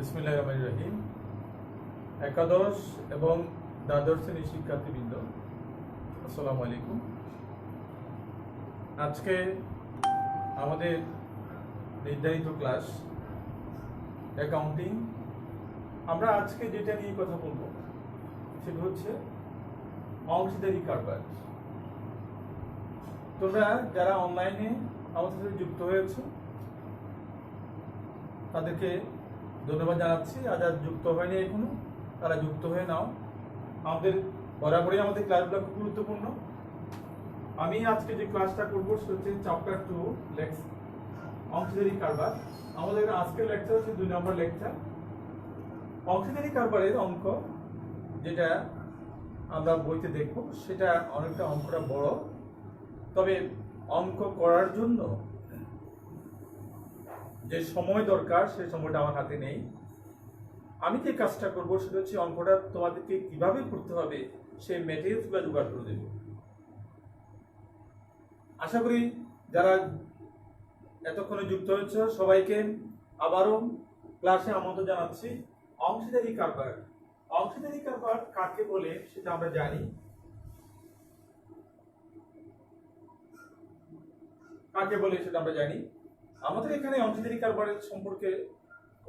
বিসমিল্লাহির রহমানির রহিম। একাদশ এবং দ্বাদশ শ্রেণীর শিক্ষার্থীবৃন্দ, আসসালামু আলাইকুম। আজকে আমাদের নির্ধারিত ক্লাস অ্যাকাউন্টিং। আমরা আজকে যেটা নিয়ে কথা বলবো সেটা হচ্ছে অংশীদারি কারবার। তোমরা যারা অনলাইনে আমাদের সাথে যুক্ত হয়েছো তাদেরকে ধন্যবাদ জানাচ্ছি। আর যারা যুক্ত হয়নি এখনো, তারা যুক্ত হয়ে নাও। আমাদের বরাবরই আমাদের ক্লাসগুলো খুব গুরুত্বপূর্ণ। আমি আজকে যে ক্লাসটা করবো সেটা হচ্ছে চ্যাপ্টার 2 অংশীদারি কারবার। আমাদের আজকের লেকচার হচ্ছে 2 নম্বর লেকচার। অংশীদারি কারবারের অঙ্ক যেটা আমরা বইতে দেখব সেটা অনেকটা অঙ্কটা বড়, তবে অঙ্ক করার জন্য যে সময় দরকার সেই সময়টা আমার হাতে নেই। আমি যে কাজটা করবো সেটা হচ্ছে অঙ্কটা তোমাদেরকে কিভাবে করতে হবে সেই ম্যাটেরিয়ালসগুলো জোগাড় করে দেব। আশা করি যারা এতক্ষণে যুক্ত হয়েছে সবাইকে আবারও ক্লাসে আমন্ত্রণ জানাচ্ছি। অংশীদারি কারবার, অংশীদারি কারবার কাকে বলে সেটা আমরা জানি। কাকে বলে সেটা আমরা জানি। আমাদের এখানে অংশীদারি কারবারের সম্পর্কে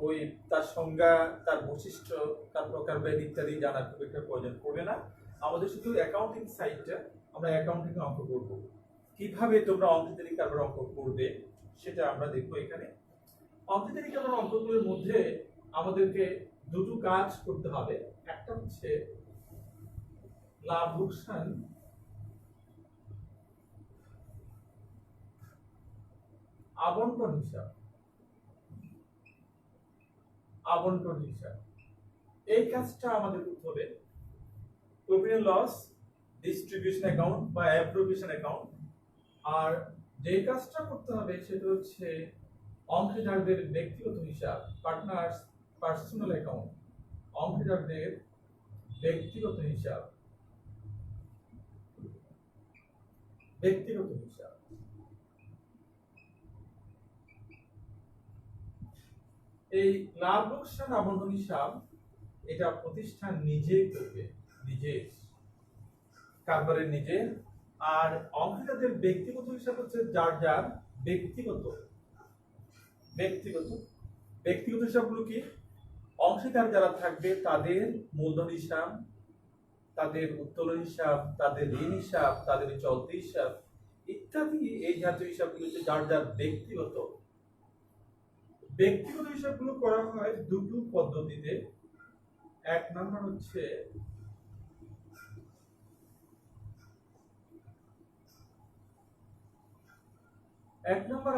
ওই তার সংজ্ঞা, তার বৈশিষ্ট্য, তার প্রকারভেদ ইত্যাদি জানার খুব একটা প্রয়োজন পড়বে না। আমাদের শুধু অ্যাকাউন্টিং সাইডটা, আমরা অ্যাকাউন্টিং অঙ্ক করব। কিভাবে তোমরা অংশীদারি কারবার অঙ্ক করবে সেটা আমরা দেখবো এখানে। অংশীদারি কারবার অঙ্কগুলোর মধ্যে আমাদেরকে দুটো কাজ করতে হবে। একটা হচ্ছে লাভ লোকসান আবন্টন হিসাব। আবন্টন হিসাব এই কাজটা আমাদের করতে হবে। Profit and loss distribution account বা অ্যাপ্রোপ্রিয়েশন অ্যাকাউন্ট। আর যে কাজটা করতে হবে সেটা হচ্ছে অংশীদারদের ব্যক্তিগত হিসাব, পার্টনার্স পার্সোনাল অ্যাকাউন্ট। অংশীদারদের ব্যক্তিগত হিসাব, ব্যক্তিগত হিসাব। এই লাভ লোকসান আবন্টন হিসাব এটা প্রতিষ্ঠান নিজে করবে, নিজে কারবারের নিজে। আর অংশীদারদের ব্যক্তিগত হিসাব হচ্ছে যার যার ব্যক্তিগত ব্যক্তিগত ব্যক্তিগত হিসাবগুলো কি? অংশীদার যারা থাকবে তাদের মূলধন হিসাব, তাদের উত্তোলন হিসাব, তাদের ঋণ হিসাব, তাদের চলতি হিসাব ইত্যাদি এই জাতীয় হিসাবগুলো হচ্ছে যার যার ব্যক্তিগত। ব্যক্তিগত হিসাবগুলো করা হয় দুটো পদ্ধতিতে। এক নম্বর হচ্ছে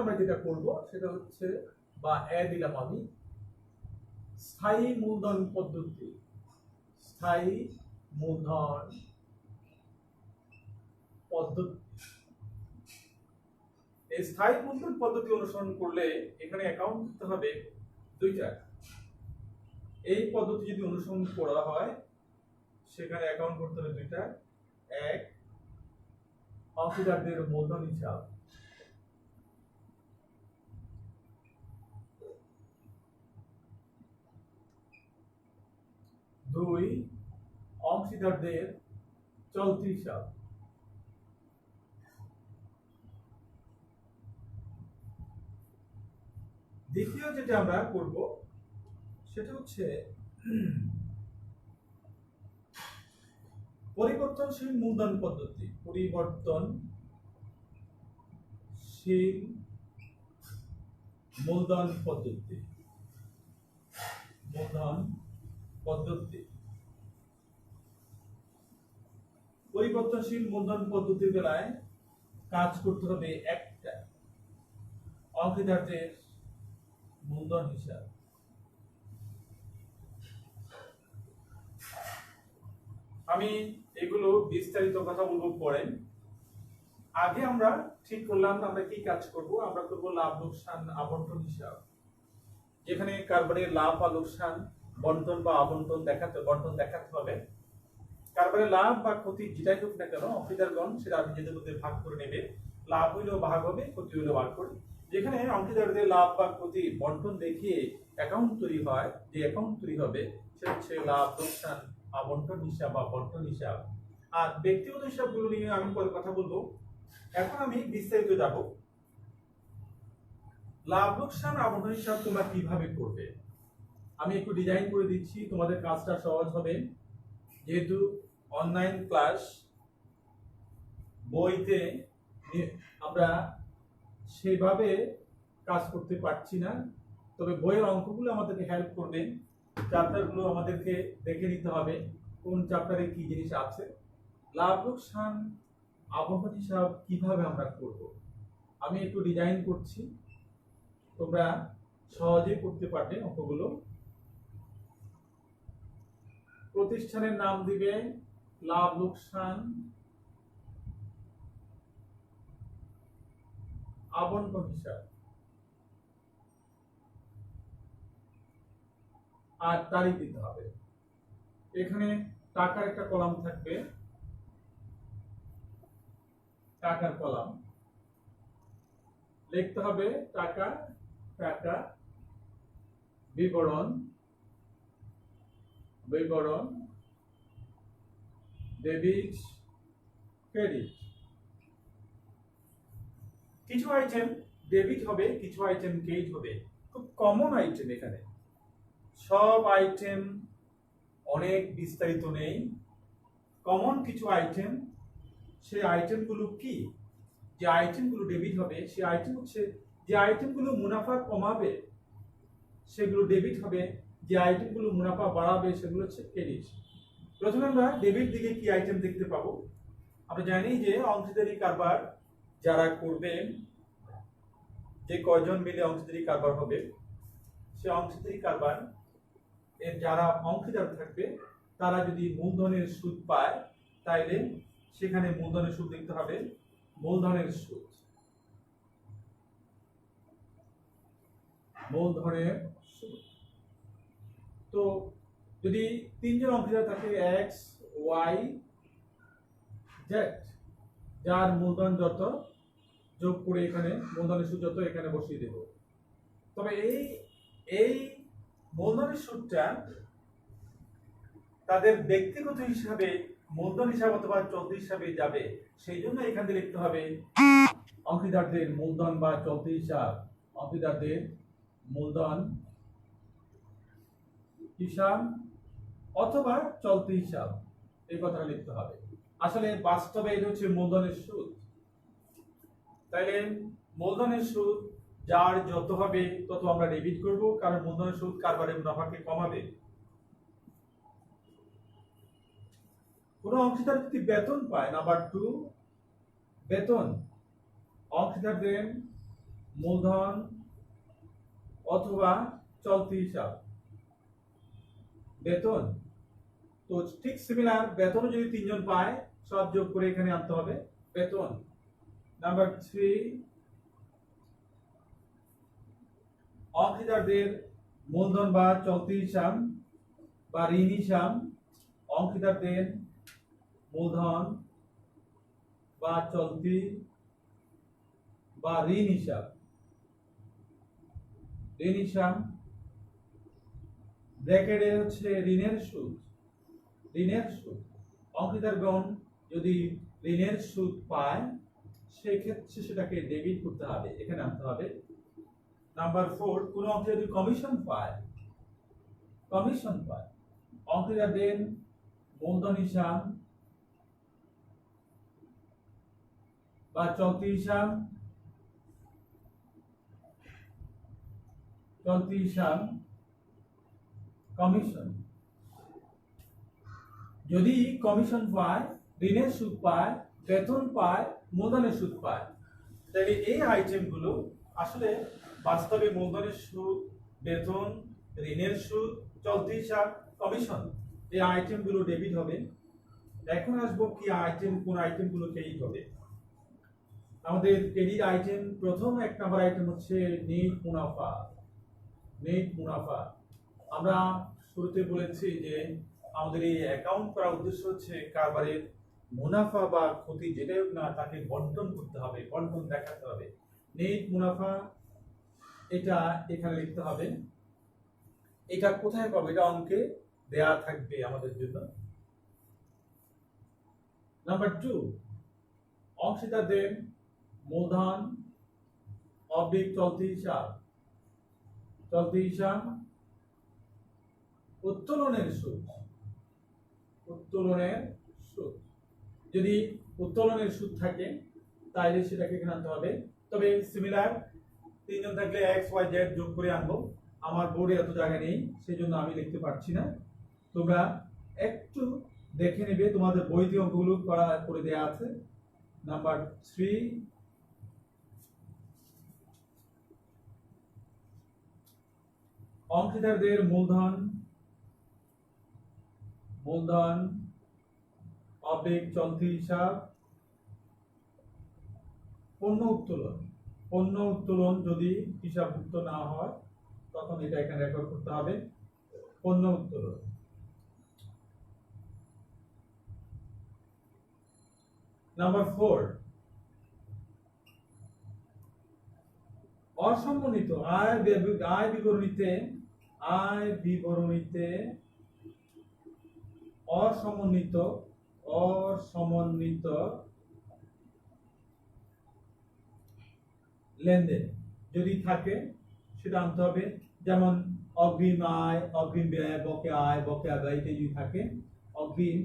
আমরা যেটা করব সেটা হচ্ছে, বা দিলাম আমি, স্থায়ী মূলধন পদ্ধতি। স্থায়ী মূলধন পদ্ধতি। এই স্থায়ী মূলধন পদ্ধতি অনুসরণ করলে এখানে অ্যাকাউন্ট করতে হবে দুইটা। এই পদ্ধতি যদি অনুসরণ করা হয় সেখানে অ্যাকাউন্ট করতে হবে দুইটা। এক, অংশীদারদের মূলধন হিসাব। দুই, অংশীদারদের চলতি হিসাব। দ্বিতীয় যেটা আমরা করব সেটা হচ্ছে পরিবর্তনশীল মূলধন পদ্ধতি। পরিবর্তনশীল মূলধন পদ্ধতি। মূলধন পদ্ধতি। পরিবর্তনশীল মূলধন পদ্ধতির বেলায় কাজ করতে হবে একটা, অংশীদারদের মূলধন হিসাব। আমি এগুলো বিস্তারিত কথা বলবো পরে। আগে আমরা ঠিক করলাম আমরা কি কাজ করব। আমরা করব লাভ লোকসান আবন্টন হিসাব, যেখানে কারবারের লাভ বা লোকসান বন্টন বা আবন্টন বন্টন দেখাতে হবে। কারবারের লাভ বা ক্ষতি যেটাই হোক না কেন অংশীদারগণ সেটা নিজেদের মধ্যে ভাগ করে নেবে। লাভ হইলেও ভাগ হবে, ক্ষতি হইলেও ভাগ করে। যেখানে অংশীদারদের লাভ বা ক্ষতি বন্টন দেখিয়ে অ্যাকাউন্ট তৈরি হয়, যে অ্যাকাউন্ট তৈরি হবে সেটা হচ্ছে লাভ লোকসান আবন্টন হিসাব বা বন্টন হিসাব। আর ব্যক্তিগত হিসাবগুলো নিয়ে আমি পরে কথা বলবো। এখন আমি বিস্তারিত যাব। লাভ লোকসান আবন্টন হিসাব তোমরা কিভাবে করবে আমি একটু ডিজাইন করে দিচ্ছি, তোমাদের কাজটা সহজ হবে। যেহেতু অনলাইন ক্লাস, বইতে আমরা সেভাবে কাজ করতে পারছি না, তবে বইয়ের অঙ্কগুলো আমাদেরকে হেল্প করবে। চ্যাপ্টারগুলো আমাদেরকে দেখে নিতে হবে কোন চ্যাপ্টারে কি জিনিস আছে। লাভ লোকসান আবন্টন হিসাব কিভাবে আমরা করব আমি একটু ডিজাইন করছি, তোমরা সহজে করতে পারবে অঙ্কগুলো। প্রতিষ্ঠানের নাম দিবে লাভ লোকসান আবন্টন হিসাব, আর তারিখ দিতে হবে। এখানে টাকার একটা কলাম থাকবে, টাকার কলাম লিখতে হবে টাকা, টাকা বিবরণ, বিবরণ ডেবিট ক্রেডিট। কিছু আইটেম ডেবিট হবে, কিছু আইটেম ক্রেডিট হবে। খুব কমন আইটেম, এখানে সব আইটেম অনেক বিস্তারিত নেই, কমন কিছু আইটেম। সেই আইটেমগুলো কি? যে আইটেমগুলো ডেবিট হবে সেই আইটেম হচ্ছে যে আইটেমগুলো মুনাফা কমাবে সেগুলো ডেবিট হবে, যে আইটেমগুলো মুনাফা বাড়াবে সেগুলো হচ্ছে ক্রেডিট। প্রথমে আমরা ডেবিট দিকে কি আইটেম দেখতে পাবো। আমরা জানি যে অংশীদারি কারবার যারা করবেন, যে কয়জন মিলে অংশীদারি কারবার হবে, সে অংশীদারি কারবার এর যারা অংশীদার থাকবে তারা যদি মূলধনের সুদ পায় তাইলে সেখানে মূলধনের সুদ লিখতে হবে মূলধনের সুদ, মূলধনের সুদ। তো যদি তিনজন অংশীদার থাকে এক্স ওয়াই জেড, যার মূলধন যত যোগ করে এখানে মূলধনের সুদ যত এখানে বসিয়ে দেব। তবে এই মূলধনের সুদটা তাদের ব্যক্তিগত হিসাবে মূলধন হিসাব অথবা চলতি হিসাবে যাবে, সেই জন্য এখান থেকে লিখতে হবে অংশীদারদের মূলধন বা চলতি হিসাব, অংশীদারদের মূলধন হিসাব অথবা চলতি হিসাব, এই কথাটা লিখতে হবে। আসলে বাস্তবে এটা হচ্ছে মূলধনের সুদ। তাইলে মূলধনের সুদ যার যত হবে তত আমরা ডেবিট করব, কারণ মূলধনের সুদ কারবারের মুনাফাকে কমাবে। কোন অংশীদার যদি বেতন পায়, নাম্বার 2 বেতন, অংশীদারদের মূলধন অথবা চলতি হিসাব বেতন। তো ঠিক সিমিলার, বেতনও যদি তিনজন পায় সব যোগ করে এখানে আনতে হবে বেতন। নাম্বার 3 অংশীদারদের মূলধন বা চলতি হিসাব বা ঋণ হিসাব, অংশীদারদের মূলধন বা চলতি বা ঋণ হিসাব, ঋণ হিসাব ব্র্যাকেটে হচ্ছে ঋণের সুদ, ঋণের সুদ। অংশীদারগণ যদি ঋণের সুদ পায় সেক্ষেত্রে সেটাকে ডেবিট করতে হবে, এখানে আনতে হবে। নাম্বার 4 কোন অংশীদার যদি কমিশন পায়, কমিশন পায়, অংশীদারদের মূলধন হিসাব বা চলতি হিসাব, চলতি হিসাব কমিশন। যদি কমিশন পায়, ঋণের সুদ পায়, বেতন পায়, মূলধনের সুদ পায়, তাহলে এই আইটেমগুলো আসলে বাস্তবে মূলধনের সুদ, বেতন, ঋণের সুদ, চলতি হিসাব, কমিশন, এই আইটেমগুলো ডেবিট হবে। এখন আসবো কি আইটেম, কোন আইটেমগুলো ক্রেডিট হবে। আমাদের ক্রেডিট আইটেম প্রথম 1 নম্বর আইটেম হচ্ছে নেট মুনাফা। নেট মুনাফা আমরা শুরুতে বলেছি যে আমাদের এই অ্যাকাউন্ট করার উদ্দেশ্য হচ্ছে কারবারের মুনাফা বা ক্ষতি যেটাই হোক না তাকে বন্টন করতে হবে, বন্টন দেখাতে হবে। নেট মুনাফা এটা এখানে লিখতে হবে এটা কোথায় পাবো? এটা অঙ্কে দেয়া থাকবে আমাদের জন্য। নাম্বার 2, অংশীদারদের মূলধন অবলিক চলতি হিসাব উত্তোলনের সুদ। যদি উত্তোলনের সুদ থাকে তাহলে সেটাকে এখানে আনতে হবে। তবে সিমিলার তিনজন থাকলে এক্স ওয়াই জেড যোগ করে আনবো। আমার বোর্ডে এত জায়গা নেই, সেই জন্য আমি লিখতে পারছি না। তোমরা একটু দেখে নেবে, তোমাদের বইতে অঙ্কগুলো করে দেয়া আছে। নাম্বার 3, অংশীদারদের মূলধন অবলিক চলতি হিসাব পণ্য উত্তোলন যদি হিসাবভুক্ত না হয় তখন এটা এখানে রেকর্ড করতে হবে। পণ্য উত্তোলন। নাম্বার 4, অসমন্বিত আয় বিবরণীতে অসমন্বিত লেনদেন যদি থাকে সেটা আনতে হবে। যেমন অগ্রিম আয়, অগ্রিম ব্যয়, বকেয়া ব্যয় যদি থাকে, অগ্রিম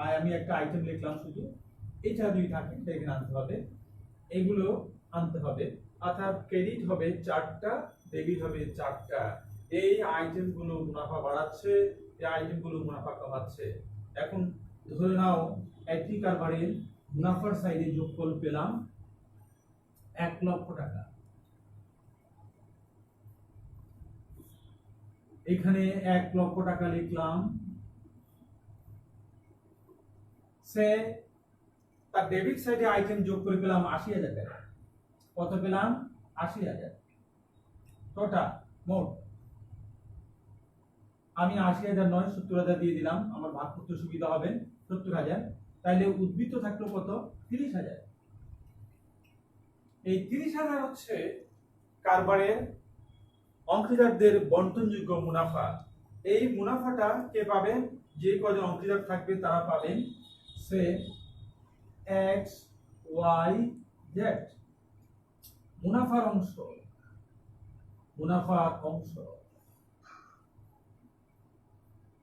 আয় আমি একটা আইটেম লিখলাম শুধু, এটা যদি থাকে সেখানে আনতে হবে। এগুলো আনতে হবে। অর্থাৎ ক্রেডিট হবে 4টা, ডেবিট হবে 4টা। এই আইটেমগুলো মুনাফা বাড়াচ্ছে, এই আইটেমগুলো মুনাফা কমাচ্ছে। এখন ধরে নাও একটি কারবারের মুনাফার সাইডে যোগফল পেলাম 1 লক্ষ টাকা। এখানে 1 লক্ষ টাকা লিখলাম। সে তার ডেবিট সাইডে আইটেম যোগ করে পেলাম 80,000 টাকা। কত পেলাম? 80,000 টোটাল মোট। আমি 80,000 নয় 70,000 দিয়ে দিলাম, আমার ভাগ করতে সুবিধা হবে। 70,000, তাইলে উদ্বৃত্ত থাকলো কত? 30,000। এই 30,000 হচ্ছে কারবারের অংশীদারদের বন্টনযোগ্য মুনাফা। এই মুনাফাটা কে পাবেন? যে কজন অংশীদার থাকবে তারা পাবেন। সে এক্স ওয়াই জেড। মুনাফার অংশ।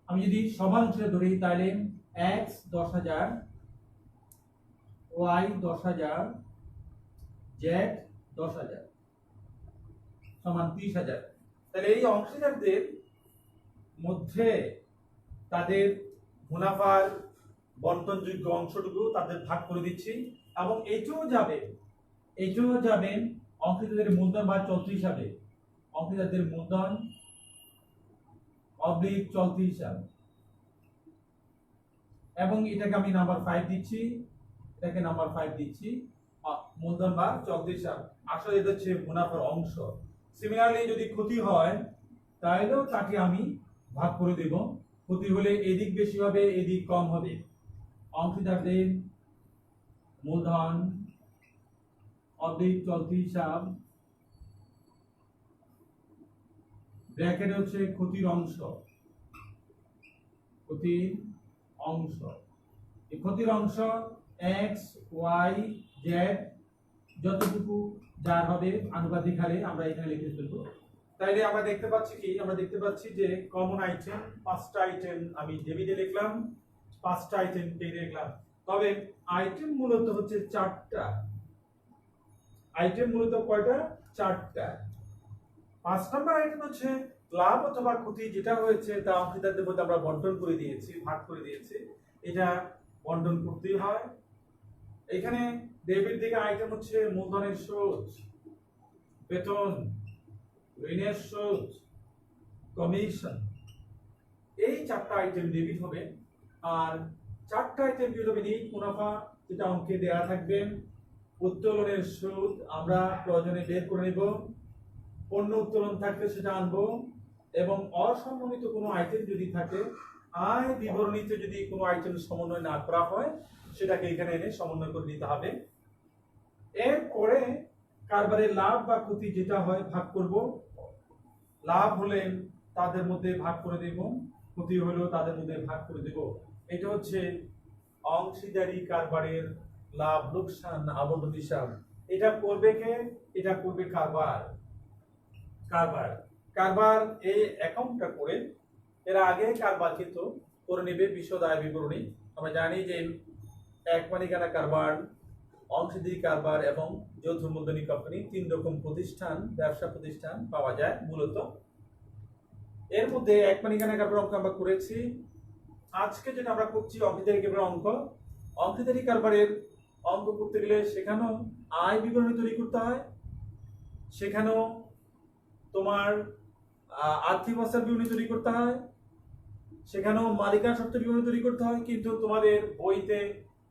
আমি যদি সমান অংশে ধরি তাহলে এক্স 10,000, ওয়াই 10,000, জেড 10,000 সমান 30,000। তাহলে এই অংশীদারদের মধ্যে তাদের মুনাফার বন্টনযোগ্য অংশটুকু তাদের ভাগ করে দিচ্ছি, এবং এটাও যাবেন অংশীদারদের মূলধন বা চলতি হিসাবে। অংশীদারদের মূলধন অবলিক চলতি হিসাব, এবং এটাকে আমি নাম্বার 5 দিচ্ছি, এটাকে নাম্বার 5 দিচ্ছি। মূলধন বা চলতি হিসাব, আসলে এটা হচ্ছে মুনাফার অংশ। সিমিলারলি যদি ক্ষতি হয় তাহলেও তাকে আমি ভাগ করে দেব। ক্ষতি হলে এদিক বেশি হবে, এদিক কম হবে। অংশীদারদের মূলধন অবলিক চলতি হিসাব, ব্র্যাকেটে হচ্ছে ক্ষতির অংশ। এই ক্ষতির অংশ এক্স ওয়াই জেড যতটুকু যার হবে আনুপাতিক হারে আমরা এখানে লিখে ফেলবো। তাইলে আমরা দেখতে পাচ্ছি যে কমন আইটেম 5টা আইটেম আমি ডেবিটে লিখলাম, 5টা আইটেম ক্রেডিটে লিখলাম। তবে আইটেম মূলত হচ্ছে 4টা। আইটেম মূলত কয়টা? 4টা। 5 নম্বর আইটেম হচ্ছে লাভ অথবা ক্ষতি যেটা হয়েছে তা অংশীদারদের মধ্যে আমরা বন্টন করে দিয়েছি, ভাগ করে দিয়েছি। এটা বন্টন করতেই হয়। এখানে ডেবিট দিকে আইটেম হচ্ছে মূলধনের সুদ, বেতন, ঋণের সুদ, কমিশন। এই 4টা আইটেম ডেবিট হবে। আর 4টা আইটেম কি হবে? নিট মুনাফা যেটা অঙ্কে দেয়া থাকবে, উত্তোলনের সুদ আমরা প্রয়োজনে বের করে নেব, পণ্য উত্তোলন থাকলে সেটা আনবো, এবং অসমন্বিত কোনো আইটেম যদি থাকে, আয় বিবরণীতে যদি কোনো আইটেম সমন্বয় না করা হয় সেটাকে এখানে এনে সমন্বয় করে নিতে হবে। এরপরে কারবারের লাভ বা ক্ষতি যেটা হয় ভাগ করব। লাভ হলে তাদের মধ্যে ভাগ করে দেব, ক্ষতি হলেও তাদের মধ্যে ভাগ করে দেব। এটা হচ্ছে অংশীদারি কারবারের লাভ লোকসান আবন্টন হিসাব। এটা করবে কে? এটা করবে কারবার। কারবার কারবার এই অ্যাকাউন্টটা করে এর আগে কারবার কিন্তু করে নেবে বিশদ আয় বিবরণী। আমরা জানি যে এক মালিকানা কারবার, অংশীদারি কারবার এবং যৌথ মূলধনী কোম্পানি, 3 রকম প্রতিষ্ঠান, ব্যবসা প্রতিষ্ঠান পাওয়া যায় মূলত। এর মধ্যে এক মালিকানা কারবার অঙ্ক আমরা করেছি। আজকে যেটা আমরা করছি অংশীদারি কারবার অঙ্ক। অংশীদারি কারবারের অঙ্ক করতে গেলে সেখানেও আয় বিবরণী তৈরি করতে হয়, সেখানেও তোমার আর্থিক অবস্থার বিবরণী তৈরি করতে হয়, সেখানেও মালিকানা সত্ত্ব বিবরণী তৈরি করতে হয়। কিন্তু তোমাদের বইতে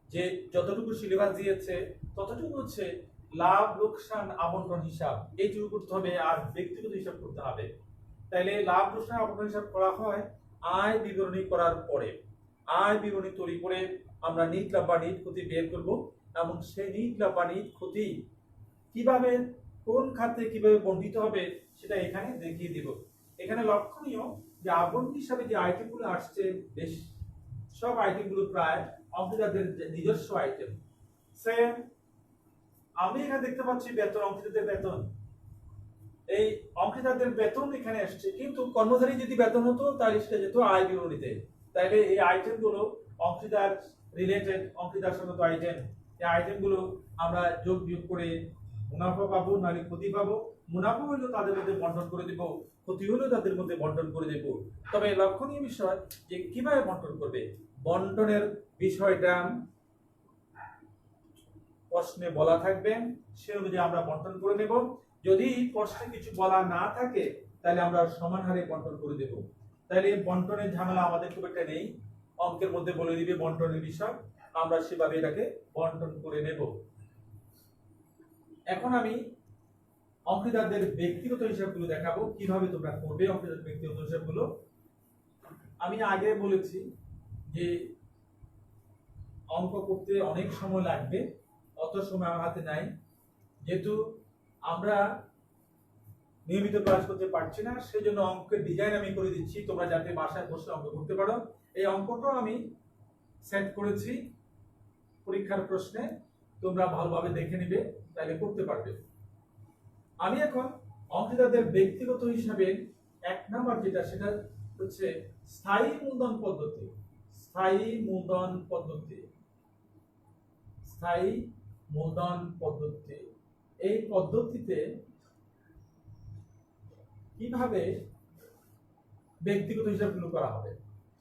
যে যতটুকু সিলেবাস দিয়েছে ততটুকু হচ্ছে লাভ লোকসান আবন্টন হিসাব, এইটুকু করতে হবে আর ব্যক্তিগত হিসাব করতে হবে। তাইলে লাভ লোকসান আবন্টন হিসাব করা হয় আয় বিবরণী করার পরে। আয় বিবরণী তৈরি করে আমরা নিট লাভ বা নিট ক্ষতি বের করব এবং সেই নিট লাভ বা নিট ক্ষতি কিভাবে কোন খাতে কিভাবে বণ্টিত হবে সেটা এখানে দেখিয়ে দিব। এখানে লক্ষণীয় যে আবন্টন হিসাবে যে আইটেমগুলো আসছে, বেশ সব আইটেমগুলো প্রায় অংশীদারদের নিজস্ব আইটেম। সেম আমি এখানে দেখতে পাচ্ছি বেতন, অংশীদারদের বেতন। এই অংশীদারদের বেতন এখানে আসছে, কিন্তু কর্মচারী যদি বেতন হতো তাহলে সেটা যেত আয় বিবরণীতে। তাইলে এই আইটেমগুলো অংশীদার রিলেটেড, অংশীদার সংগত আইটেম। এই আইটেমগুলো আমরা যোগ বিয়োগ করে মুনাফা পাবো নাহলে ক্ষতি পাবো। মুনাফা হইলেও তাদের মধ্যে বন্টন করে দেব, ক্ষতি হলেও তাদের মধ্যে বন্টন করে দেব। তবে লক্ষণীয় বিষয় যে কিভাবে বন্টন করবে, বন্টনের বিষয়টা প্রশ্নে বলা থাকবে, সে অনুযায়ী আমরা বন্টন করে নেব। যদি প্রশ্নে কিছু বলা না থাকে তাহলে আমরা সমান হারে বন্টন করে দেব। তাহলে বন্টনের ঝামেলা আমাদের খুব একটা নেই, অঙ্কের মধ্যে বলে দিবে বন্টনের বিষয়, আমরা সেভাবে এটাকে বন্টন করে নেব। এখন আমি অংশীদারদের ব্যক্তিগত হিসাবগুলো দেখাবো কিভাবে তোমরা করবে অংশীদারদের ব্যক্তিগত হিসাবগুলো। আমি আগে বলেছি যে অঙ্ক করতে অনেক সময় লাগবে, অত সময় আমার হাতে নাই, যেহেতু আমরা নিয়মিত ক্লাস করতে পারছি না, সেই জন্য অঙ্কের ডিজাইন আমি করে দিচ্ছি তোমরা যাতে বাসায় বসে অঙ্ক করতে পারো। এই অঙ্কটাও আমি সেট করেছি পরীক্ষার প্রশ্নে, তোমরা ভালোভাবে দেখে নিবে, তাহলে করতে পারবে। আমি এখন অংশীদারদের ব্যক্তিগত হিসাবে 1 নাম্বার যেটা, সেটা হচ্ছে স্থায়ী মূলধন পদ্ধতি। স্থায়ী মূলধন পদ্ধতি, স্থায়ী মূলধন পদ্ধতি। এই পদ্ধতিতে কিভাবে ব্যক্তিগত হিসাবগুলো করা হবে।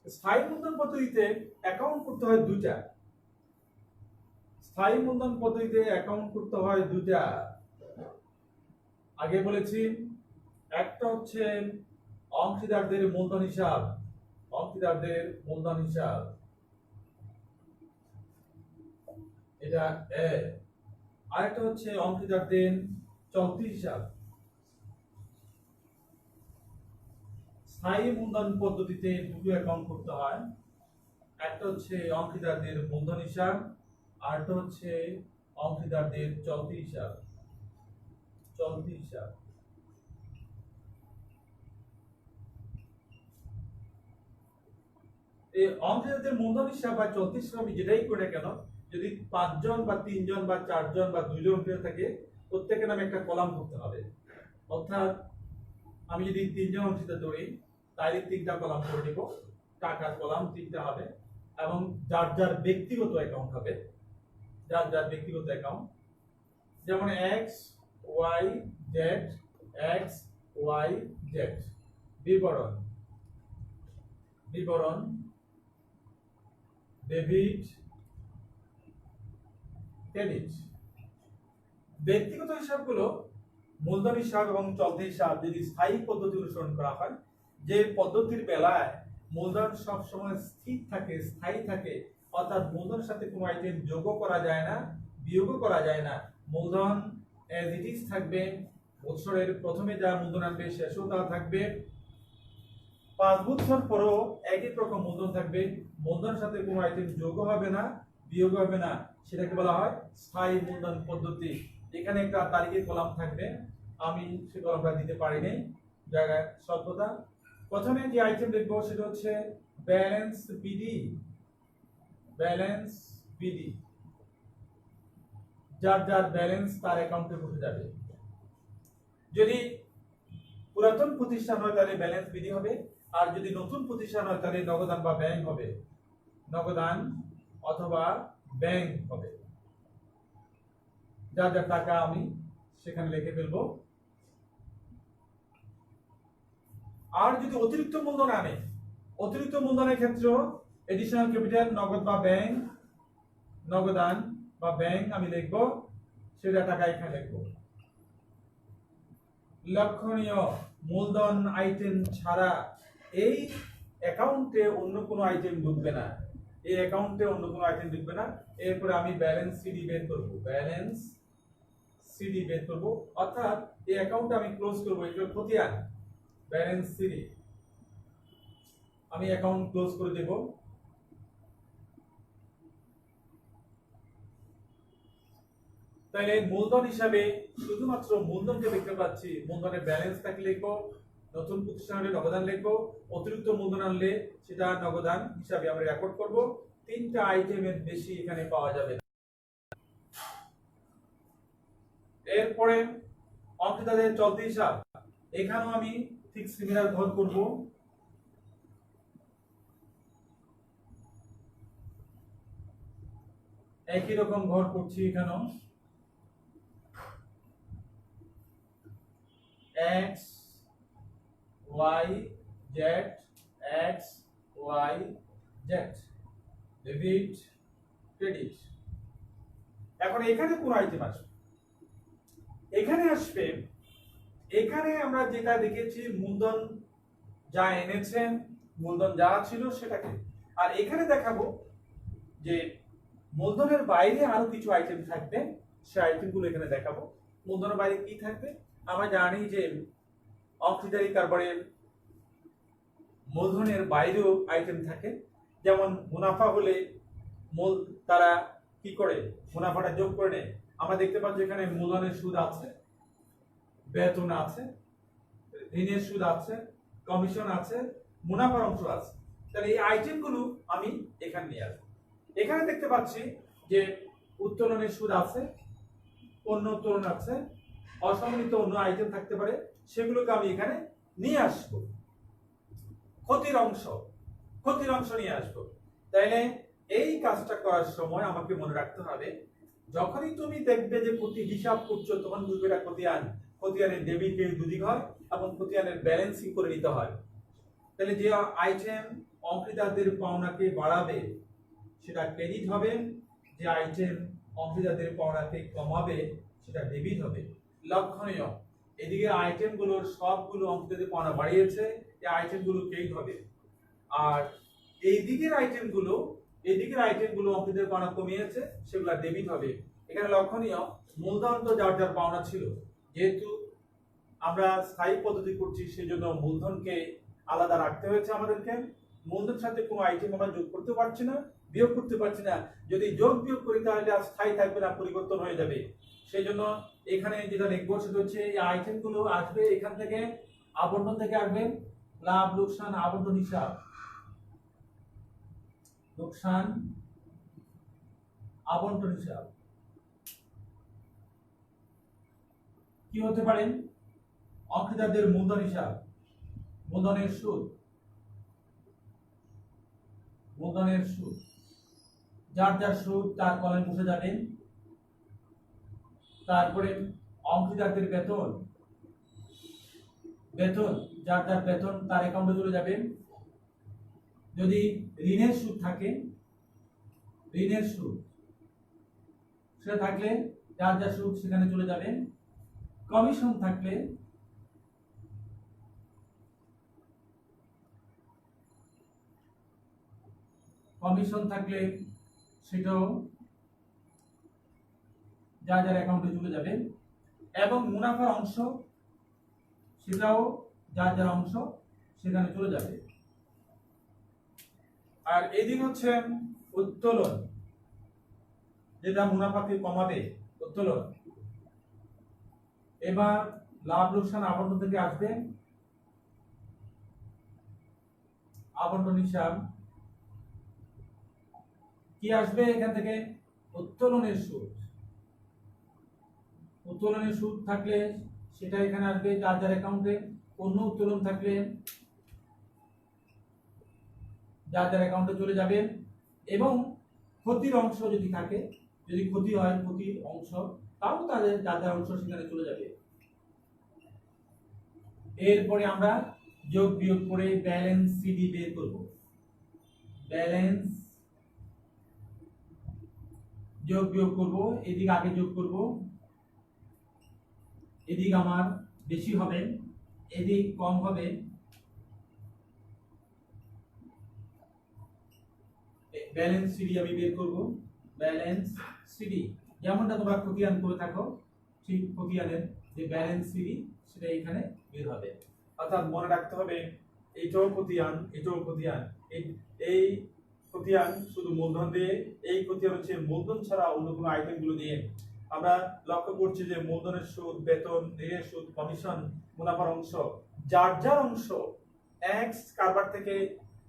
স্থায়ী মূলধন পদ্ধতিতে অ্যাকাউন্ট করতে হয় দুইটা। স্থায়ী মূলধন পদ্ধতিতে অ্যাকাউন্ট করতে হয় দুইটা। আগে বলেছি একটা হচ্ছে অংশীদারদের মূলধন হিসাব, অংশীদারদের মূলধন হিসাব, এটা এ। আরেকটা হচ্ছে অংশীদারদের চলতি হিসাব। স্থায়ী মূলধন পদ্ধতিতে দুটো অ্যাকাউন্ট করতে হয়, একটা হচ্ছে অংশীদারদের মূলধন হিসাব, আরেকটা হচ্ছে অংশীদারদের চলতি হিসাব। চলতি হিসাব এই অংশীদারদের মূলধন হিসাব বা চলতি হিসাব আমি যেটাই করে কেন, যদি 5 জন বা 3 জন বা 4 জন বা 2 জন অংশীদার থাকে, প্রত্যেকের নামে একটা কলাম করতে হবে। অর্থাৎ আমি যদি 3 জন অংশীদার ধরি তাহলে 3টা কলাম করে নিব, টাকার কলাম 3টা হবে এবং যার যার ব্যক্তিগত অ্যাকাউন্ট হবে, যার যার ব্যক্তিগত অ্যাকাউন্ট, যেমন X Y Z, X Y Z. বিবরণ, বিবরণ, ডেবিট ক্রেডিট। ব্যক্তিগত হিসাবগুলো মূলধন হিসাব এবং চলতি হিসাব যদি স্থায়ী পদ্ধতি অনুসরণ করা হয়, যে পদ্ধতির বেলায় মূলধন সবসময় স্থির থাকে, স্থায়ী থাকে, অর্থাৎ মূলধনের সাথে কোনো আইটেম যোগও করা যায় না, বিয়োগও করা যায় না, মূলধন এজ ইট ইজ থাকবে, বছরের প্রথমে যা মূলধন আসবে শেষেও তা থাকবে, 5 বছর পরও একই রকম মূলধন থাকবে, মূলধনের সাথে কোনো আইটেম যোগও হবে না, বিয়োগ হবে না, সেটাকে বলা হয় স্থায়ী মূলধন পদ্ধতি। এখানে একটা তারিখের কলাম থাকবে, আমি সে কলামটা দিতে পারি নাই, জায়গায় স্বল্পতা। প্রথমে যে আইটেম দেখবো সেটা হচ্ছে ব্যালেন্স বিডি। ব্যালেন্স বিডি, যার যার ব্যালেন্স তার অ্যাকাউন্টে বসে যাবে। যদি পুরাতন প্রতিষ্ঠান হয় তাহলে ব্যালেন্স বিডি হবে, আর যদি নতুন প্রতিষ্ঠান হয় তাহলে নগদান বা ব্যাংক হবে। নগদান অথবা ব্যাংক হবে। যার যার টাকা আমি সেখানে লিখে ফেলবো। আর যদি অতিরিক্ত মূলধন আনে, অতিরিক্ত মূলধনের ক্ষেত্রে এডিশনাল ক্যাপিটাল নগদ বা ব্যাংক, নগদান বা ব্যাংক আমি লিখবো, সেটা টাকা এখানে লিখবো। লক্ষণীয়, মূলধন আইটেম ছাড়া এই অ্যাকাউন্টে অন্য কোনো আইটেম ঢুকবে না। এই অ্যাকাউন্টে অন্য কোনো আইটেম ঢুকবে না। এরপরে আমি ব্যালেন্স সিডি বের করব। ব্যালেন্স সিডি বের করব, অর্থাৎ এই অ্যাকাউন্টটা আমি ক্লোজ করব। এটা খতিয়ান। ব্যালেন্স সিডি আমি অ্যাকাউন্ট ক্লোজ করে দেব। তাহলে মূলধন হিসাবে শুধুমাত্র মূলধনকে দেখতে পাচ্ছি। মূলধনের ব্যালেন্সটাকে লিখবো, নতুন প্রতিষ্ঠান হলে নগদান লিখবো, অতিরিক্ত মূলধন আনলে সেটা নগদান হিসাবে আমরা রেকর্ড করব। তিনটা আইটেমের বেশি এখানে পাওয়া যাবে না। এরপরে অঙ্কিতাদের চলতি হিসাব, এখানেও আমি ঠিক সিমিলার ঘর করব। একই রকম ঘর করছি এখানেও। X Y Z, X Y Z, debit credit. এখন এখানে কোন আইটেম আসবে? এখানে আসবে, এখানে আমরা যেটা দেখেছি মূলধন যা এনেছেন, মূলধন যা ছিল সেটাকে। আর এখানে দেখাবো যে মূলধনের বাইরে আরো কিছু আইটেম থাকবে, সে আইটেমগুলো এখানে দেখাবো। মূলধনের বাইরে কি থাকবে? আমরা জানি যে অংশীদারি কারবারের মূলধনের বাইরেও আইটেম থাকে। যেমন মুনাফা হলে মূল তারা কি করে মুনাফাটা যোগ করে নেয়। আমরা দেখতে পাচ্ছি এখানে মূলধনের সুদ আছে, বেতন আছে, ঋণের সুদ আছে, কমিশন আছে, মুনাফার অংশ আছে। তাহলে এই আইটেমগুলো আমি এখানে নিয়ে আসবো। এখানে দেখতে পাচ্ছি যে উত্তোলনের সুদ আছে, পণ্য উত্তোলন আছে, অসম্মিলিত অন্য আইটেম থাকতে পারে, সেগুলোকে আমি এখানে নিয়ে আসবো। ক্ষতির অংশ নিয়ে আসবো। তাইলে এই কাজটা করার সময় আমাকে মনে রাখতে হবে, যখনই তুমি দেখবে যে ক্ষতি হিসাব করছো তখন বুঝবে এটা খতিয়ান। খতিয়ানের ডেবিট ক্রেডিট দুদিক হয় এবং খতিয়ানের ব্যালেন্সিং করে নিতে হয়। তাহলে যে আইটেম অংশীদারদের পাওনাকে বাড়াবে সেটা ক্রেডিট হবে, যে আইটেম অংশীদারদের পাওনাকে কমাবে সেটা ডেবিট হবে। লক্ষণীয়, এদিকে আইটেমগুলোর সবগুলো অংশীদারদের পাওনা বাড়িয়েছে, এই আইটেমগুলো ক্রেডিট হবে। আর এদিকের আইটেমগুলো অংশীদারদের পাওনা কমিয়েছে, সেগুলো ডেবিট হবে। এখানে লক্ষণীয়, মূলধন তো যার যার পাওনা ছিল, যেহেতু আমরা স্থায়ী পদ্ধতি করছি সেজন্য মূলধনকে আলাদা রাখতে হয়েছে আমাদেরকে। মূলধনের সাথে কোনো আইটেম আমরা যোগ করতে পারছি না, বিয়োগ করতে পারছি না। যদি যোগ বিয়োগ করি তাহলে আর স্থায়ী থাকবে না, পরিবর্তন হয়ে যাবে। সেই জন্য এখানে যেটা লিখবো সেটা হচ্ছে এই আইটেমগুলো আসবে এখান থেকে, আবন্টন থেকে আসবে। লাভ লোকসান আবন্টন হিসাব, লোকসান আবন্টন হিসাব কি হতে পারে? অংশীদারদের মূলধন হিসাব, মূলধনের সুদ, যার যার সুদ তার কলামে বসে যাবেন। তারপরে অংশীদারদের বেতন, যার যার বেতন তার অ্যাকাউন্টে চলে যাবেন। যদি ঋণের সুদ থাকে, ঋণের সুদ সেটা থাকলে যার যার সুদ সেখানে চলে যাবেন। কমিশন থাকলে সেটাও যার যার অ্যাকাউন্টে চলে যাবে। এবং মুনাফার অংশ সেটাও যার যার অংশ সেখানে চলে যাবে। আর এদিন হচ্ছে উত্তোলন, যেটা মুনাফাকে কমাবে, উত্তোলন। এবার লাভ লোকসান আবন্টন থেকে আসবে আবন্টন হিসাব কি আসবে এখান থেকে? উত্তোলনের সুদ। উত্তোলনের সুদ থাকলে সেটা এখানে আসবে যার যার অ্যাকাউন্টে। পণ্য উত্তোলন থাকলে যার যার অ্যাকাউন্টে চলে যাবে, এবং ক্ষতির অংশ যদি থাকে, যদি ক্ষতি হয় ক্ষতির অংশ, তাও তাদের যার যার অংশ সেখানে চলে যাবে। এরপরে আমরা যোগ বিয়োগ করে ব্যালেন্স সিডি বের করব। ব্যালেন্স যোগ বিয়োগ করব, এদিক আগে যোগ করব, এদিক আমার বেশি হবে, এদিক কম হবে। ব্যালেন্স সিডি আমি বের করব। ব্যালেন্স সিডি যেমনটা তোমরা খতিয়ান করে থাকো, ঠিক খতিয়ানের যে ব্যালেন্স সিডি সেটা এখানে বের হবে। অর্থাৎ মনে রাখতে হবে এইটাও খতিয়ান, এটাও খতিয়ান। এই খতিয়ান শুধু মূলধন দিয়ে, এই খতিয়ান হচ্ছে মূলধন ছাড়া অন্য কোনো আইটেম গুলো দিয়ে। আমরা লক্ষ্য করছি যে মূলধনের সুদ, বেতন, ঋণের সুদ, কমিশন, মুনাফার অংশ, যার যার অংশ এক্স কারবার থেকে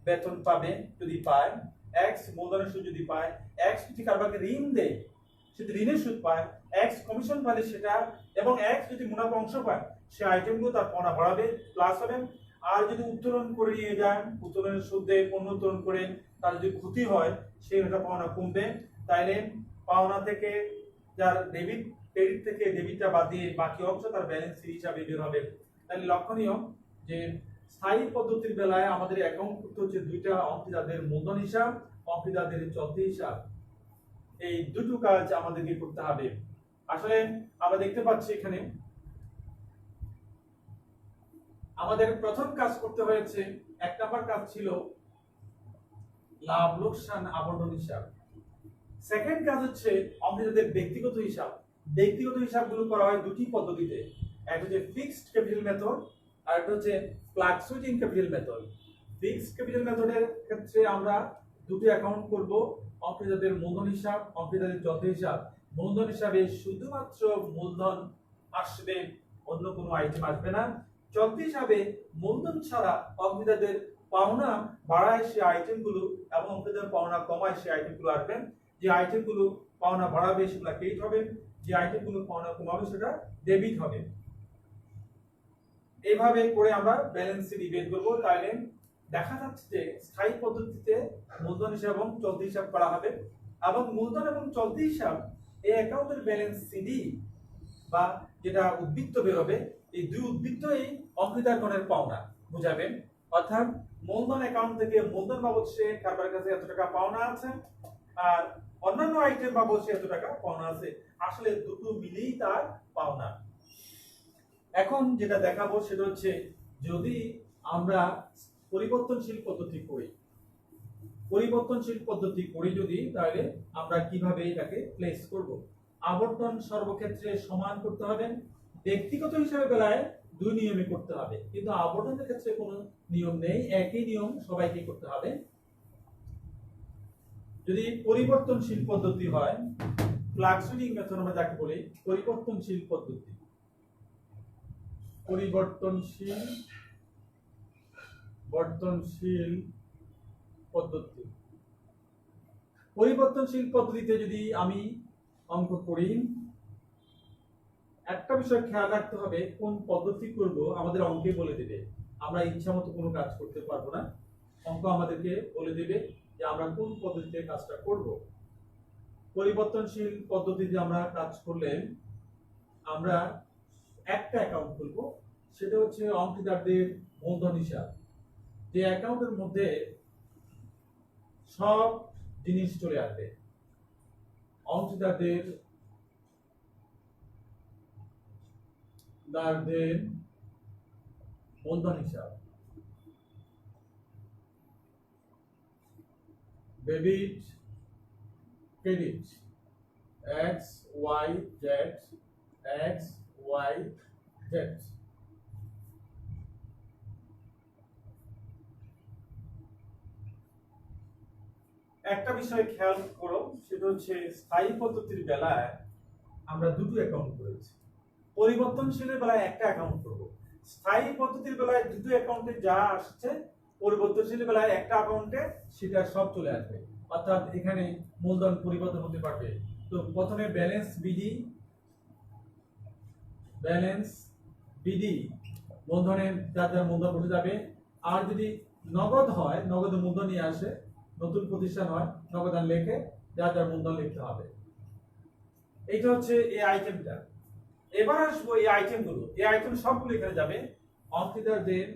বেতন পাবে যদি পায়, এক্স মূলধনের সুদ যদি পায়, এক্স যদি কারবারকে ঋণ দেয় সেটা ঋণের সুদ পায়, এক্স কমিশন পালে সেটা, এবং এক্স যদি মুনাফা অংশ পায় সে আইটেমগুলো তার পাওনা বাড়াবে, প্লাস হবে। আর যদি উত্তোলন করে নিয়ে যান, উত্তোলনের সুদ দিয়ে পণ্য উত্তোলন করে তার যদি ক্ষতি হয় সেটা পাওনা কমবে। তাইলে পাওনা থেকে যার ডেবিট, ক্রেডিট থেকে ডেবিটটা বাদ দিয়ে বাকি অংশ তার ব্যালেন্স হিসাবে বের হবে। তাহলে লক্ষণীয় যে স্থায়ী পদ্ধতির বেলায় আমাদের অ্যাকাউন্ট করতে হচ্ছে দুইটা, অংশীদারদের মূলধন হিসাব, অংশীদারদের চলতি হিসাব। এই দুটো কাজ আমাদেরকে করতে হবে। আসলে আমরা দেখতে পাচ্ছি এখানে আমাদের প্রথম কাজ করতে হয়েছে, এক নাম্বার কাজ ছিল লাভ লোকসান আবন্টন হিসাব। সেকেন্ড কাজ হচ্ছে অংশীদারদের ব্যক্তিগত হিসাব। ব্যক্তিগত হিসাবগুলো করা হয় দুটি পদ্ধতিতে, একটা হচ্ছে ফিক্সড ক্যাপিটাল মেথড আর একটা হচ্ছে fluctuating capital method. Fixed capital মেথডের ক্ষেত্রে আমরা দুটো অ্যাকাউন্ট করব, অংশীদারদের মূলধন হিসাব, অংশীদারদের চলতি হিসাব। মূলধন হিসাবে শুধুমাত্র মূলধন আসবে, অন্য কোনো আইটেম আসবে না। চলতি হিসাবে মূলধন ছাড়া অংশীদারদের পাওনা বাড়ায় সে আইটেমগুলো এবং অংশীদার পাওনা কমায় সে আইটেমগুলো আসবে। যে আইটেমগুলো পাওনা বাড়াবে সেগুলো ক্রেডিট হবে, যে আইটেমগুলো পাওনা কমাবে সেটা ডেবিট হবে। এইভাবে করে আমরা ব্যালেন্স শীট বের করব। তাহলে দেখা যাচ্ছে যে স্থায়ী পদ্ধতিতে মূলধন হিসাব এবং চলতি হিসাব করা হবে, এবং মূলধন এবং চলতি হিসাব এই অ্যাকাউন্টের ব্যালেন্স সিডি বা যেটা উদ্বৃত্ত বের হবে, এই দুই উদ্বৃত্তই অংশীদারগণের পাওনা বুঝাবেন। অর্থাৎ মূলধন অ্যাকাউন্ট থেকে মূলধন বাবদ সে কারবারের কাছে এত টাকা পাওনা আছে, আর অন্যান্য আইটেম বাবদ সে এত টাকা পাওনা আছে, আসলে দুটো মিলেই তার পাওনা। এখন যেটা দেখাবো সেটা হচ্ছে যদি আমরা পরিবর্তনশীল পদ্ধতি করি, পরিবর্তনশীল পদ্ধতি করি যদি, তাহলে আমরা কিভাবে এটাকে প্লেস করব। আবর্তন সর্বক্ষেত্রে সমান করতে হবে। ব্যক্তিগত হিসাবে বেলায় দুই নিয়মে করতে হবে, কিন্তু আবর্তনের ক্ষেত্রে কোনো নিয়ম নেই, একই নিয়ম সবাইকে করতে হবে। যদি পরিবর্তনশীল পদ্ধতি হয়, ফ্লাকচুয়েটিং মেথড আমরা যাকে বলি, পরিবর্তনশীল পদ্ধতি, পরিবর্তনশীল পদ্ধতি, পরিবর্তনশীল পদ্ধতিতে যদি আমি অঙ্ক করি, একটা বিষয় খেয়াল রাখতে হবে কোন পদ্ধতি করব আমাদের অঙ্কে বলে দেবে। আমরা ইচ্ছা মতো কোনো কাজ করতে পারবো না, অঙ্ক আমাদেরকে বলে দেবে যে আমরা কোন পদ্ধতিতে কাজটা করব। পরিবর্তনশীল পদ্ধতিতে আমরা কাজ করলে আমরা একটা অ্যাকাউন্ট খুলব, সেটা হচ্ছে অংশীদারদের মূলধন হিসাব, যে অ্যাকাউন্টের মধ্যে সব জিনিস চলে আসবে। অংশীদারদের মূলধন হিসাব, debit credit, X Y Z, X Y Z. একটা বিষয় খেয়াল করো, সেটা হচ্ছে স্থায়ী পদ্ধতির বেলায় আমরা দুটো অ্যাকাউন্ট করেছি, পরিবর্তনশীলের বেলায় একটা অ্যাকাউন্ট করব। স্থায়ী পদ্ধতির বেলায় দুটো অ্যাকাউন্টে যা আসছে পরিবর্তনশীল বেলায় একটা অ্যাকাউন্টে সেটা সব চলে আসবে, অর্থাৎ এখানে মূলধন পরিবর্তন হতে পারবে। তো প্রথমে ব্যালেন্স বিডি মূলধনের যার যার মূলধন বসে যাবে। আর যদি নগদ হয়, নগদ মূলধন নিয়ে আসে, নতুন প্রতিষ্ঠান হয়, নগদান লেখে যার যার মূলধন লিখতে হবে। এইটা হচ্ছে এই আইটেমটা। এবার আসবো এই আইটেমগুলো, এই আইটেম সবগুলো এখানে যাবে। অংশীদারদের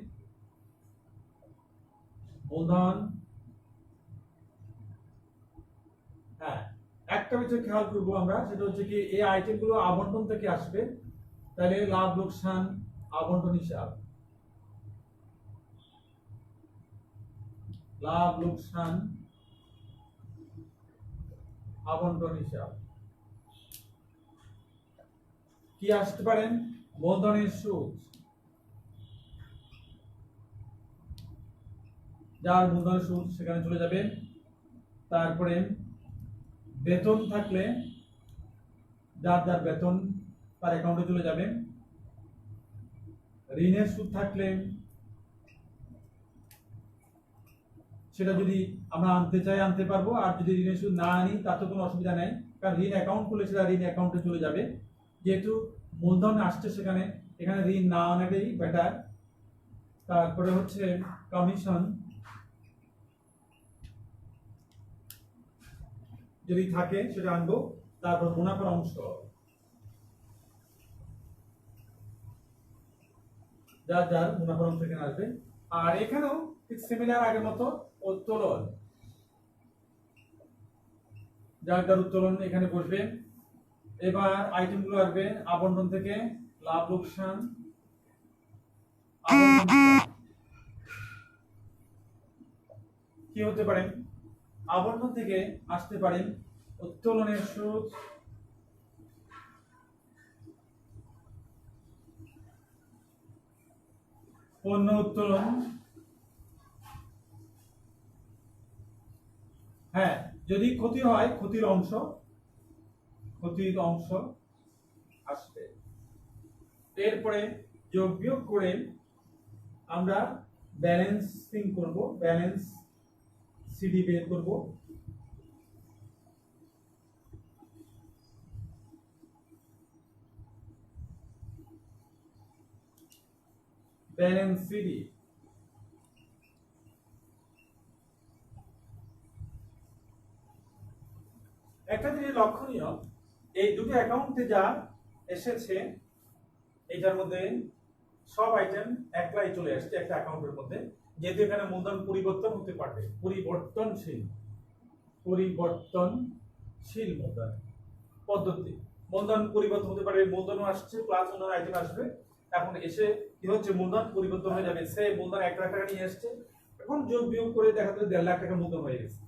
মূলধন, হ্যাঁ একটা বিষয় খেয়াল করবো আমরা, সেটা হচ্ছে কি এই আইটেমগুলো আবন্টন থেকে আসবে, তাহলে লাভ লোকসান আবন্টন হিসাব, লাভ লোকসান আবন্টন হিসাব কি আসতে পারেন, মূলধনের সুদ, যার মূলধনের সুদ সেখানে চলে যাবে। তারপরে বেতন থাকলে যার যার বেতন তার অ্যাকাউন্টে চলে যাবে। ঋণের সুদ থাকলে সেটা যদি আমরা আনতে চাই আনতে পারবো, আর যদি ঋণের সুদ না আনি তাতে কোনো অসুবিধা নেই, কারণ ঋণ অ্যাকাউন্ট খুলে সেটা ঋণ অ্যাকাউন্টে চলে যাবে। যেহেতু মূলধন আসছে সেখানে, এখানে ঋণ না আনাটাই বেটার। তারপরে হচ্ছে কমিশন যদি থাকে সেটা আনবো। তারপর মুনাফার অংশ, যার যার মুনাফার অংশ এখানে আসবে। আর এখানেও ঠিক সিমিলার আগের মতো উত্তোলন, যার যার উত্তোলন এখানে বসবে। এবার আইটেমগুলো আসবে আবন্টন থেকে, লাভ লোকসান কি হতে পারে, আবন্টন থেকে আসতে পারেন উত্তোলনের সুদ, পণ্য উত্তোলন, হ্যাঁ যদি ক্ষতি হয় ক্ষতির অংশ আসবে। এরপরে যোগ বিয়োগ করে আমরা ব্যালেন্সিং করব, ব্যালেন্স সিডি বের করব। ব্যালেন্স সিডি একটা জিনিস লক্ষণীয়, এই দুটো অ্যাকাউন্টে যা এসেছে এটার মধ্যে সব আইটেম একলাই চলে আসছে একটা অ্যাকাউন্টের মধ্যে, যেহেতু এখানে মূলধন পরিবর্তন হতে পারে, পরিবর্তনশীল মূলধন পদ্ধতি, মূলধন পরিবর্তন হতে পারে, মূলধনও আসছে প্লাস অন্য আইটেম আসবে। এখন এসে কি হচ্ছে, মূলধন পরিবর্তন হয়ে যাবে। সে মূলধন 1 লাখ টাকা নিয়ে আসছে, এখন যোগ বিয়োগ করে দেখা যাবে 1.5 লাখ টাকা মূলধন হয়ে গেছে।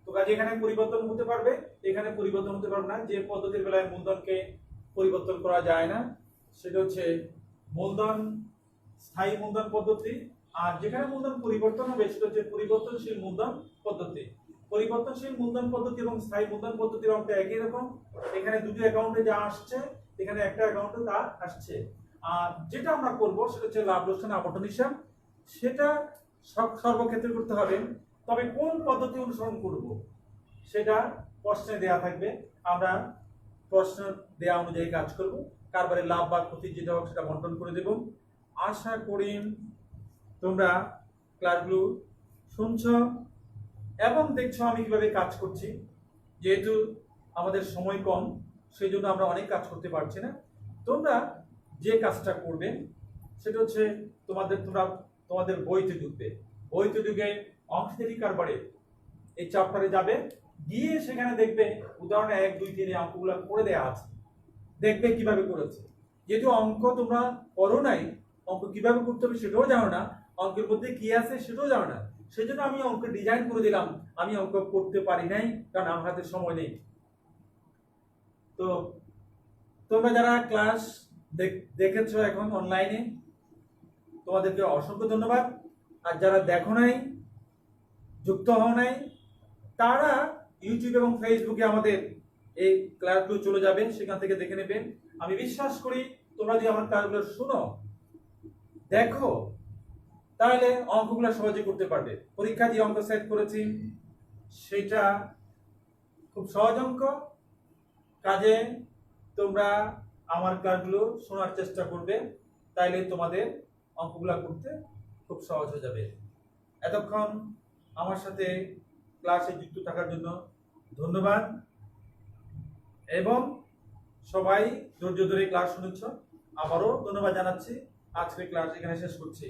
তো কাজে এখানে পরিবর্তন হতে পারবে, এখানে পরিবর্তন হতে পারবে না। যে পদ্ধতির বেলায় মূলধনকে পরিবর্তন করা যায় না সেটা হচ্ছে মূলধন স্থায়ী মূলধন পদ্ধতি, আর যেখানে মূলধন পরিবর্তন হবে সেটা হচ্ছে পরিবর্তনশীল মূলধন পদ্ধতি। পরিবর্তনশীল মূলধন পদ্ধতি এবং স্থায়ী মূলধন পদ্ধতির অঙ্ক একই রকম, এখানে দুটো অ্যাকাউন্টে যা আসছে এখানে একটা অ্যাকাউন্টে তা আসছে। আর যেটা আমরা করব সেটা হচ্ছে লাভ লোকসান আবন্টন হিসাব, সেটা সর্বক্ষেত্রে করতে হবে। তবে কোন পদ্ধতি অনুসরণ করব সেটা প্রশ্নে দেয়া থাকবে, আমরা প্রশ্ন দেয়া অনুযায়ী কাজ করব। কারবারে লাভ বা ক্ষতি যেটা হোক সেটা বন্টন করে দেব। আশা করি তোমরা ক্লাসগুলো শুনছ এবং দেখছো আমি কিভাবে কাজ করছি। যেহেতু আমাদের সময় কম সেই জন্য আমরা অনেক কাজ করতে পারছি না। তোমরা যে কাজটা করবে সেটা হচ্ছে তোমাদের বইতে ঢুকবে, বইতে ঢুকে অংশীদারি কারবারে এই চ্যাপ্টারে যাবে, গিয়ে সেখানে দেখবে উদাহরণে 1 2 3 অঙ্কগুলো করে দেয়া আছে, দেখবে কিভাবে করেছে। যেহেতু অঙ্ক তোমরা করো নাই, অঙ্ক কিভাবে করতে হবে সেটাও জানো না, অঙ্কের মধ্যে কি আছে সেটাও জানো না, সেজন্য আমি অঙ্ক ডিজাইন করে দিলাম। আমি অঙ্ক করতে পারি নাই কারণ আমার হাতে সময় নেই। তো তোমরা যারা ক্লাস দেখেছো এখন অনলাইনে, তোমাদেরকে অসংখ্য ধন্যবাদ। আর যারা দেখো নাই, যুক্ত হও নাই, তারা ইউটিউব এবং ফেসবুকে আমাদের এই ক্লাসগুলো চলে যাবেন, সেখান থেকে দেখে নেবেন। আমি বিশ্বাস করি তোমরা যদি আমার ক্লাসগুলো শুনো, দেখো, তাহলে অঙ্কগুলো সহজে করতে পারবে। পরীক্ষা যে অঙ্ক সেট করেছি সেটা খুব সহজ অঙ্ক, কাজে তোমরা আমার ক্লাসগুলো শোনার চেষ্টা করবে, তাইলে তোমাদের অঙ্কগুলো করতে খুব সহজ হয়ে যাবে। এতক্ষণ আমার সাথে ক্লাসে যুক্ত থাকার জন্য ধন্যবাদ, এবং সবাই ধৈর্য ধরে ক্লাস শুনেছ, আবারও ধন্যবাদ জানাচ্ছি। আজকের ক্লাস এখানে শেষ করছি।